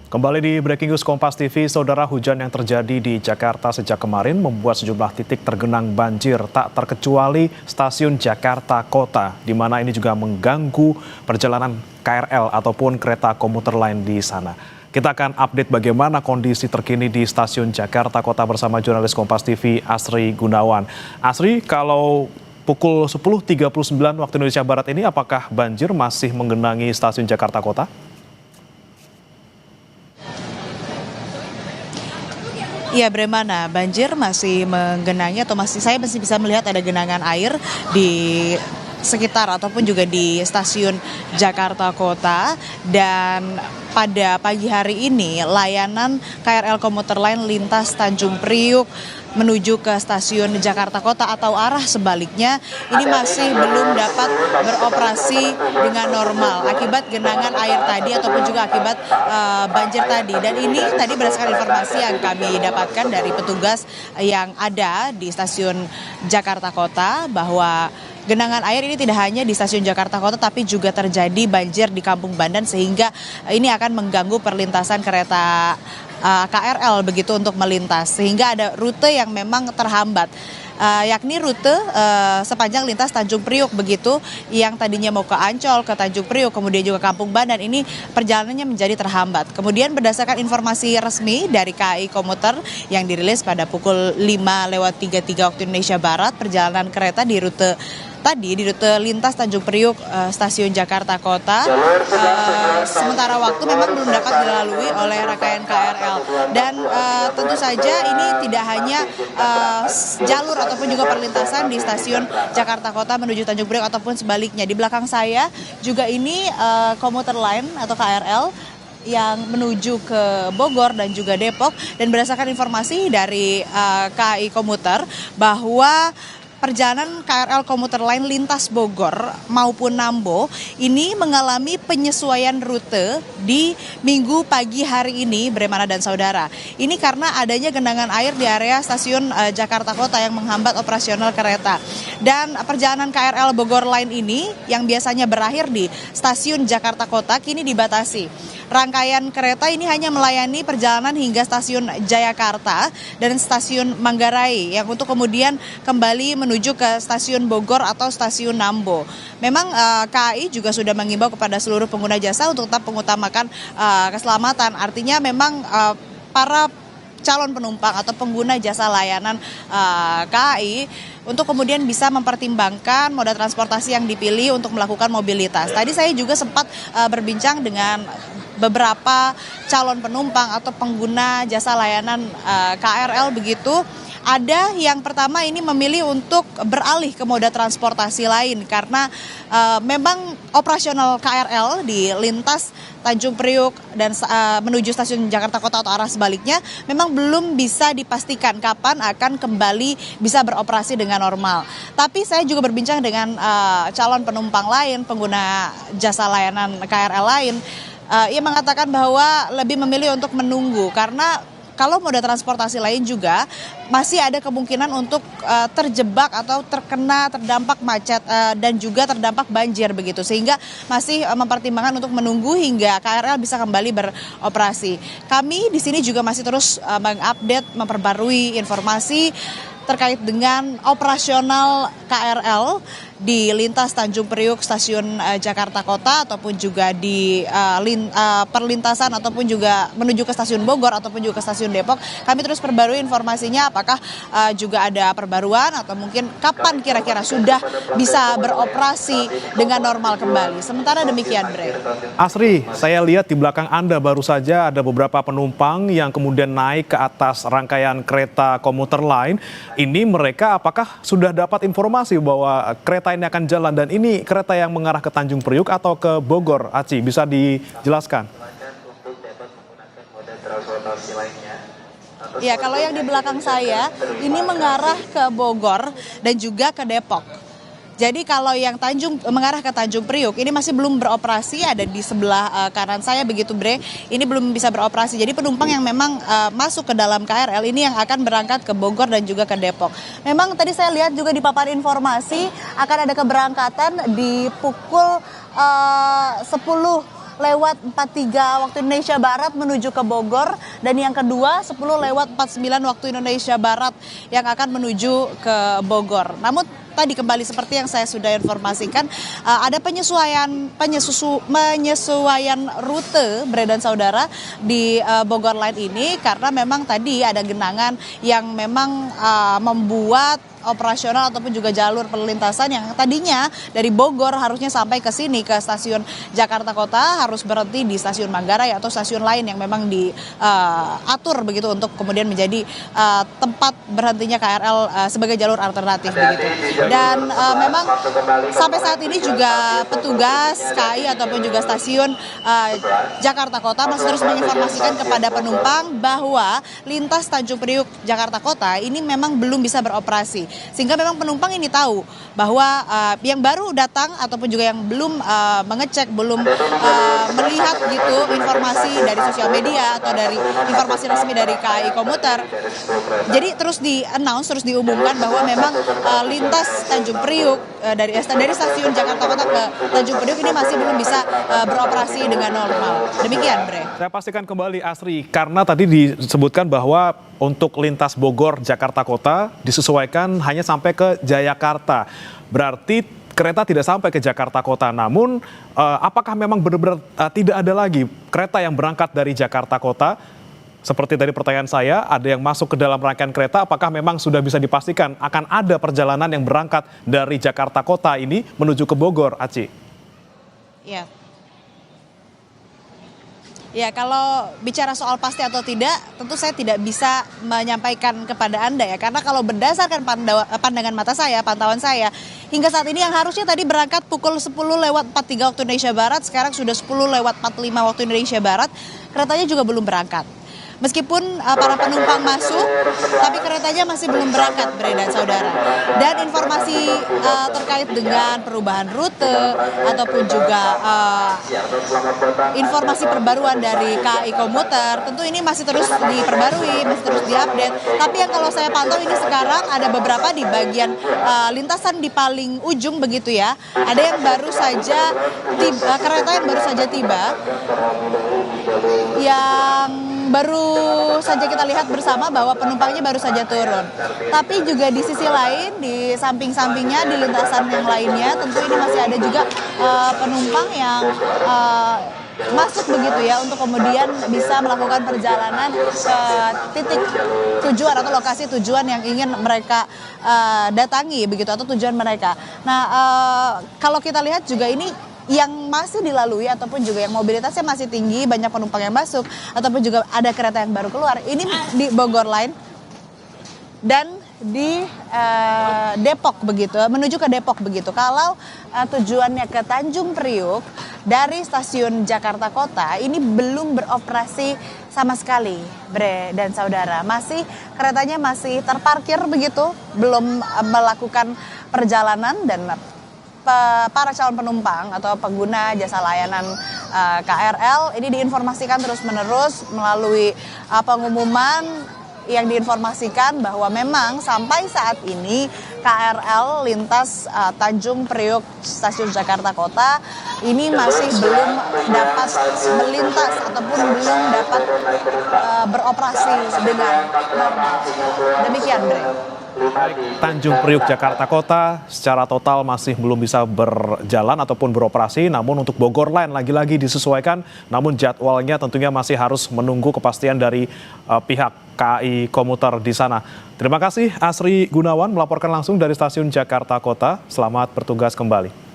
Kembali di Breaking News Kompas TV, saudara, hujan yang terjadi di Jakarta sejak kemarin membuat sejumlah titik tergenang banjir, tak terkecuali stasiun Jakarta Kota, di mana ini juga mengganggu perjalanan KRL ataupun kereta komuter lain di sana. Kita akan update bagaimana kondisi terkini di stasiun Jakarta Kota bersama jurnalis Kompas TV Asri Gunawan. Asri, kalau pukul 10.39 waktu Indonesia Barat ini, apakah banjir masih menggenangi stasiun Jakarta Kota? Iya, Bremana, banjir masih menggenangi atau saya masih bisa melihat ada genangan air di sekitar ataupun juga di stasiun Jakarta Kota. Dan pada pagi hari ini layanan KRL komuter lain lintas Tanjung Priuk menuju ke stasiun Jakarta Kota atau arah sebaliknya ini masih belum dapat beroperasi dengan normal akibat genangan air tadi ataupun juga akibat banjir tadi. Dan ini tadi berdasarkan informasi yang kami dapatkan dari petugas yang ada di stasiun Jakarta Kota bahwa genangan air ini tidak hanya di stasiun Jakarta Kota tapi juga terjadi banjir di Kampung Bandan sehingga ini akan mengganggu perlintasan kereta KRL begitu untuk melintas sehingga ada rute yang memang terhambat. Yakni rute sepanjang lintas Tanjung Priuk begitu yang tadinya mau ke Ancol, ke Tanjung Priuk, kemudian juga Kampung Bandan, ini perjalanannya menjadi terhambat. Kemudian berdasarkan informasi resmi dari KAI Komuter yang dirilis pada pukul 5:33 waktu Indonesia Barat, perjalanan kereta di rute lintas Tanjung Priuk stasiun Jakarta Kota sementara waktu memang belum dapat dilalui oleh rangkaian KRL. Dan tentu saja ini tidak hanya jalur ataupun juga perlintasan di stasiun Jakarta Kota menuju Tanjung Priuk ataupun sebaliknya. Di belakang saya juga ini komuter lain atau KRL yang menuju ke Bogor dan juga Depok. Dan berdasarkan informasi dari KAI Komuter bahwa perjalanan KRL komuter lain lintas Bogor maupun Nambo ini mengalami penyesuaian rute di minggu pagi hari ini, Bremana dan saudara. Ini karena adanya genangan air di area stasiun Jakarta Kota yang menghambat operasional kereta. Dan perjalanan KRL Bogor Line ini yang biasanya berakhir di stasiun Jakarta Kota kini dibatasi. Rangkaian kereta ini hanya melayani perjalanan hingga stasiun Jayakarta dan stasiun Manggarai yang untuk kemudian kembali menuju ke stasiun Bogor atau stasiun Nambo. Memang KAI juga sudah mengimbau kepada seluruh pengguna jasa untuk tetap mengutamakan keselamatan. Artinya memang para calon penumpang atau pengguna jasa layanan KAI untuk kemudian bisa mempertimbangkan moda transportasi yang dipilih untuk melakukan mobilitas. Tadi saya juga sempat berbincang dengan beberapa calon penumpang atau pengguna jasa layanan KRL begitu. Ada yang pertama ini memilih untuk beralih ke moda transportasi lain karena memang operasional KRL di lintas Tanjung Priuk dan menuju stasiun Jakarta Kota atau arah sebaliknya memang belum bisa dipastikan kapan akan kembali bisa beroperasi dengan normal. Tapi saya juga berbincang dengan calon penumpang lain, pengguna jasa layanan KRL lain. Ia mengatakan bahwa lebih memilih untuk menunggu karena kalau moda transportasi lain juga masih ada kemungkinan untuk terjebak atau terdampak macet dan juga terdampak banjir begitu. Sehingga masih mempertimbangkan untuk menunggu hingga KRL bisa kembali beroperasi. Kami di sini juga masih terus mengupdate, memperbarui informasi terkait dengan operasional KRL di lintas Tanjung Priuk stasiun Jakarta Kota ataupun juga di perlintasan ataupun juga menuju ke stasiun Bogor ataupun juga ke stasiun Depok. Kami terus perbarui informasinya apakah juga ada perbaruan atau mungkin kapan kira-kira sudah bisa beroperasi dengan normal kembali. Sementara demikian, Bre. Asri, saya lihat di belakang Anda baru saja ada beberapa penumpang yang kemudian naik ke atas rangkaian kereta komuter lain. Ini mereka apakah sudah dapat informasi bahwa kereta ini akan jalan dan ini kereta yang mengarah ke Tanjung Priuk atau ke Bogor? Aci, bisa dijelaskan? Ya, kalau yang di belakang saya ini mengarah ke Bogor dan juga ke Depok. Jadi kalau yang mengarah ke Tanjung Priuk ini masih belum beroperasi, ada di sebelah kanan saya begitu, Bre. Ini belum bisa beroperasi. Jadi penumpang yang memang masuk ke dalam KRL ini yang akan berangkat ke Bogor dan juga ke Depok. Memang tadi saya lihat juga di papan informasi akan ada keberangkatan di pukul 10 lewat 43 waktu Indonesia Barat menuju ke Bogor, dan yang kedua 10 lewat 49 waktu Indonesia Barat yang akan menuju ke Bogor. Namun tadi kembali seperti yang saya sudah informasikan, ada penyesuaian rute Bre dan saudara di Bogor Line ini, karena memang tadi ada genangan yang memang membuat operasional ataupun juga jalur perlintasan yang tadinya dari Bogor harusnya sampai ke sini ke stasiun Jakarta Kota harus berhenti di stasiun Manggarai atau stasiun lain yang memang diatur begitu untuk kemudian menjadi tempat berhentinya KRL sebagai jalur alternatif begitu. Dan memang sampai saat ini juga petugas KAI ataupun juga stasiun Jakarta Kota masih terus menginformasikan kepada penumpang bahwa lintas Tanjung Priuk Jakarta Kota ini memang belum bisa beroperasi. Sehingga memang penumpang ini tahu bahwa yang baru datang ataupun juga yang belum mengecek, belum melihat gitu informasi dari sosial media atau dari informasi resmi dari KAI Komuter. Jadi terus di-announce, terus diumumkan bahwa memang lintas Tanjung Priuk dari stasiun Jakarta Kota ke Tanjung Priuk ini masih belum bisa beroperasi dengan normal. Demikian, Bre. Saya pastikan kembali Asri, karena tadi disebutkan bahwa untuk lintas Bogor Jakarta Kota disesuaikan hanya sampai ke Jayakarta. Berarti kereta tidak sampai ke Jakarta Kota. Namun apakah memang benar-benar tidak ada lagi kereta yang berangkat dari Jakarta Kota? Seperti tadi pertanyaan saya, ada yang masuk ke dalam rangkaian kereta, apakah memang sudah bisa dipastikan akan ada perjalanan yang berangkat dari Jakarta Kota ini menuju ke Bogor, Aci? Ya. Ya, kalau bicara soal pasti atau tidak, tentu saya tidak bisa menyampaikan kepada Anda ya. Karena kalau berdasarkan pandangan mata saya, pantauan saya, hingga saat ini yang harusnya tadi berangkat pukul 10 lewat 43 waktu Indonesia Barat, sekarang sudah 10 lewat 45 waktu Indonesia Barat, keretanya juga belum berangkat. Meskipun para penumpang masuk, tapi keretanya masih belum berangkat, Bre dan saudara. Dan informasi terkait dengan perubahan rute ataupun juga informasi perbaruan dari KAI Komuter, tentu ini masih terus diperbarui, masih terus diupdate. Tapi yang kalau saya pantau ini sekarang ada beberapa di bagian lintasan di paling ujung begitu ya. Ada yang baru saja tiba, kereta yang baru saja tiba, yang baru saja kita lihat bersama bahwa penumpangnya baru saja turun. Tapi juga di sisi lain, di samping-sampingnya, di lintasan yang lainnya, tentu ini masih ada juga penumpang yang masuk begitu ya, untuk kemudian bisa melakukan perjalanan ke titik tujuan atau lokasi tujuan yang ingin mereka datangi begitu, atau tujuan mereka. Nah, kalau kita lihat juga ini yang masih dilalui ataupun juga yang mobilitasnya masih tinggi, banyak penumpang yang masuk ataupun juga ada kereta yang baru keluar. Ini di Bogor Line dan di Depok begitu, menuju ke Depok begitu. Kalau tujuannya ke Tanjung Priuk dari stasiun Jakarta Kota ini belum beroperasi sama sekali, Bre dan saudara. Masih keretanya masih terparkir begitu, belum melakukan perjalanan, dan para calon penumpang atau pengguna jasa layanan KRL ini diinformasikan terus-menerus melalui pengumuman yang diinformasikan bahwa memang sampai saat ini KRL lintas Tanjung Priuk stasiun Jakarta Kota ini masih belum dapat melintas ataupun belum dapat beroperasi dengan normal. Demikian, Bre. Tanjung Priuk Jakarta Kota secara total masih belum bisa berjalan ataupun beroperasi, namun untuk Bogor Line lagi-lagi disesuaikan, namun jadwalnya tentunya masih harus menunggu kepastian dari pihak KAI Komuter di sana. Terima kasih Asri Gunawan melaporkan langsung dari stasiun Jakarta Kota. Selamat bertugas kembali.